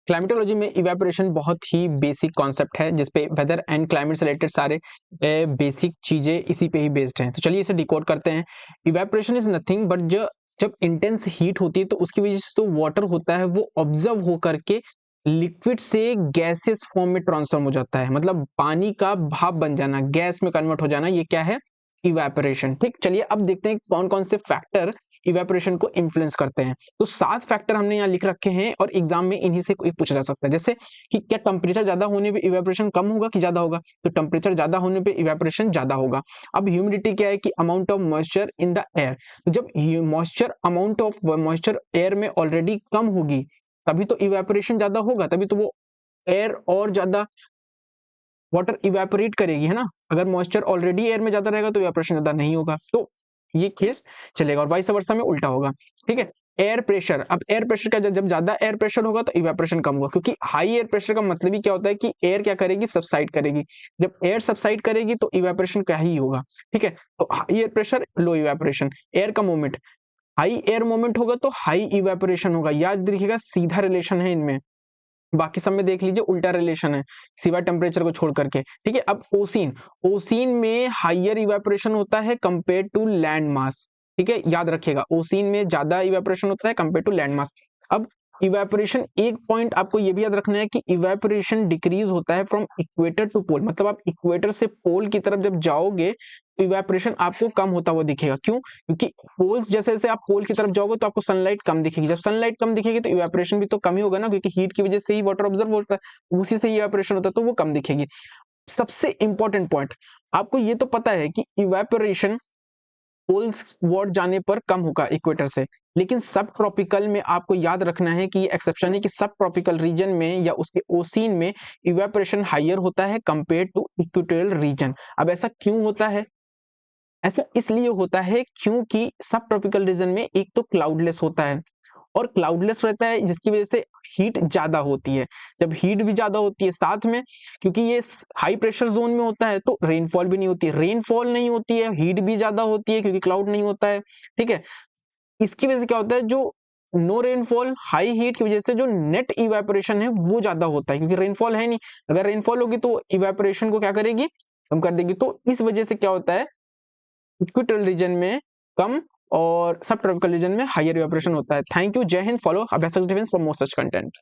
Climatology में evaporation बहुत ही basic concept है जिसपे वेदर एंड क्लाइमेट से रिलेटेड सारे बेसिक चीजें इसी पे ही बेस्ड हैं। तो चलिए इसे डिकोड करते हैं। इवेपोरेशन इज नथिंग बट जब इंटेंस हीट होती है तो उसकी वजह से तो वाटर होता है वो ऑब्जर्व होकर के लिक्विड से गैसेस फॉर्म में ट्रांसफॉर्म हो जाता है, मतलब पानी का भाप बन जाना, गैस में कन्वर्ट हो जाना, ये क्या है? इवेपोरेशन। ठीक, चलिए अब देखते हैं कौन कौन से फैक्टर इवेपोरेशन को इन्फ्लुएंस करते हैं। तो 7 फैक्टर हमने यहाँ लिख रखे हैं और एग्जाम में इन्हीं से कोई पूछा जा सकता है। जैसे कि क्या टेम्परेचर ज्यादा होने पे इवेपोरेशन कम होगा कि ज्यादा होगा? तो टेम्परेचर ज्यादा होने पे इवेपोरेशन ज्यादा होगा। अब ह्यूमिडिटी क्या है कि amount of moisture in the air. तो जब moisture amount of moisture air में ऑलरेडी कम होगी तभी तो इवेपोरेशन ज्यादा होगा, तभी तो वो एयर और ज्यादा वाटर इवेपोरेट करेगी, है ना। अगर मॉइस्चर ऑलरेडी एयर में ज्यादा रहेगा तो इवेपोरेशन ज्यादा नहीं होगा, तो ये केस चलेगा। और वाइस वर्सा में उल्टा होगा। ठीक है। एयर प्रेशर, अब एयर प्रेशर का जब ज्यादा एयर प्रेशर होगा तो इवेपोरेशन कम होगा, क्योंकि हाई एयर प्रेशर का मतलब ही क्या होता है कि एयर क्या करेगी? सबसाइड करेगी। जब एयर सबसाइड करेगी तो इवेपोरेशन क्या ही होगा। ठीक है। तो high air pressure low evaporation. Air का मोमेंट, हाई एयर मोमेंट होगा तो हाई इवेपोरेशन होगा। याद रखिएगा सीधा रिलेशन है इनमें, बाकी सब में देख लीजिए उल्टा रिलेशन है सिवाय टेम्परेचर को छोड़ करके। ठीक है। अब ओसीन, ओसीन में हाइयर इवेपोरेशन होता है कंपेयर टू लैंड मास। ठीक है, याद रखिएगा ओसीन में ज्यादा इवेपोरेशन होता है कंपेयर टू लैंड मास। अब इवेपोरेशन, एक पॉइंट आपको ये भी याद रखना है कि इवेपोरेशन डिक्रीज होता है फ्रॉम इक्वेटर टू पोल, मतलब आप इक्वेटर से पोल की तरफ जब जाओगे इवेपोरेशन आपको कम होता हुआ दिखेगा। क्यों? क्योंकि पोल्स, जैसे जैसे आप पोल की तरफ जाओगे तो आपको सनलाइट कम दिखेगी। जब सनलाइट कम दिखेगी तो इवेपोरेशन भी तो कम ही होगा ना, क्योंकि हीट की वजह से ही वाटर ऑब्जर्व होता है, उसी से ही इवेपोरेशन होता है, तो वो कम दिखेगी। सबसे इंपॉर्टेंट पॉइंट, आपको ये तो पता है कि इवेपोरेशन पोल्स वर्ड जाने पर कम होगा इक्वेटर से, लेकिन सब ट्रॉपिकल में आपको याद रखना है कि ये एक्सेप्शन है कि सब ट्रॉपिकल रीजन में या उसके ओसीन में इवेपोरेशन हाइयर होता है कंपेयर टू इक्वेटोरियल रीजन। अब ऐसा क्यों होता है? ऐसा इसलिए होता है क्योंकि सब ट्रॉपिकल रीजन में एक तो क्लाउडलेस होता है और क्लाउडलेस रहता है जिसकी वजह से हीट ज्यादा होती है। जब हीट भी ज्यादा होती है साथ में, क्योंकि ये हाई प्रेशर जोन में होता है तो रेनफॉल भी नहीं होती है, रेनफॉल नहीं होती है, हीट भी ज्यादा होती है क्योंकि क्लाउड नहीं होता है। ठीक है। इसकी वजह से क्या होता है, जो नो रेनफॉल हाई हीट की वजह से जो नेट इवेपोरेशन है वो ज्यादा होता है, क्योंकि रेनफॉल है नहीं। अगर रेनफॉल होगी तो इवेपोरेशन को क्या करेगी? कम कर देगी। तो इस वजह से क्या होता है, इक्वेटोरियल रीजन में कम और सब ट्रॉपिकल रीजन में हायर इवेपोरेशन होता है। थैंक यू, जय हिंद। फॉलो अभ्यासक defence for more such content.